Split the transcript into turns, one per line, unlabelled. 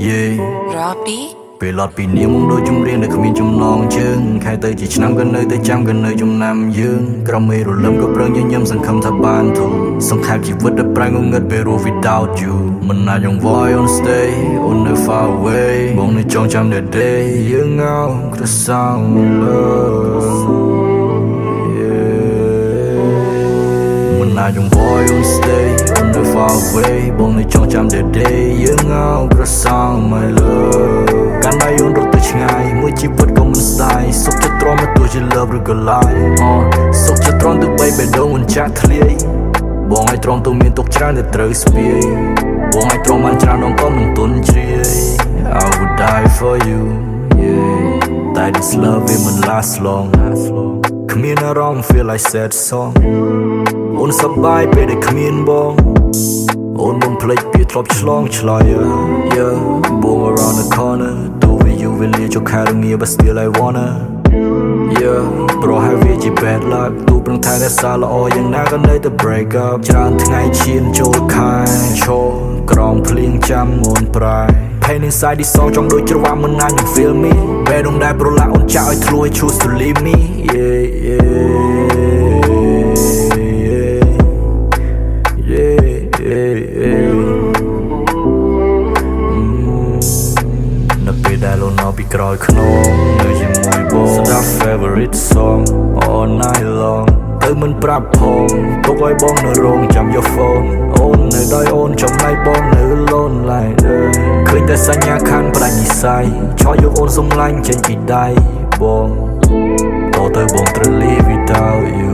Yeah
Robbie
ពេលអត់ពីនាងមកដូចជំរៀងដែលគ្មានចំណងជើងខែទៅជាឆ្នាំក៏នៅតែចាំក៏នៅចំណាំយើងក្រមេរលឹមក៏ប្រឹងញញឹមសង្ឃឹមថាបានធូរសង្ខេបជីវិតដែលប្រែងងឹតពេលរស់ without you មិនអាចយង voy on stay on the far away បងនៅចងចាំ the day យើងងៅក្រសោង loveមិនអាចយង voy on stay on the far away បងនៅចងចាំ the day យើងងៅក្រសោង my loveកាន់ដៃអូនរត់ទៅឆ្ងាយមួយជីវិតក៏មិនស្ដាយសុខចិត្តទ្រាំមកទោះជា love ឬក៏ lie សុខចិត្តទ្រាំទៅបីបេះដូងមិនចាក់ធ្លាយបងឲ្យទ្រាំទៅមានទុកច្រើនតែត្រូវស្ពាយបងឲ្យទ្រាំបានច្រើនដងក៏មិនទន់ជ្រាយ I would die for you yeah that this love it will last long គ្មានអារម្មណ៍ feel like sad song អូនសប្បាយពេលដែលគ្មានបងអូនបំភ្លេចពីធ្លាប់ឆ្លងឆ្លើយ yeah boom around the corner do with you will lead your academy but still I wanna yeah ប្រហែលវាជា bad luck ទូប្រឹងថែរក្សាល្អយ៉ាងណាក៏នៅតែ break up ច្រើនថ្ងៃឈានចូលខែឈរក្រងភ្លៀងចាំមុនប្រែ Pain inside this song ចង់ដូចច្រវាក់មិនណាញ you feel me ពេលដងដែរប្រឡាក់អូនចាក់ឲ្យធ្លួយ choose to leave me yeahនៅពេលដែលលូនមកពីក្រោយខ្នងនៅជាមួយបងស្ដាប់ favorite song all night long ទៅមិនប្រាប់ផងទុកឲ្យបងនៅរោងចាំយក phone អូននៅដោយអូនចំណៃបងនៅ lonely ឃើញតែសញ្ញាខាងប្រាញ់និស័យឆោតយកអូនសំឡាញ់ចេញពីដៃបងតទៅបងត្រូវ live without you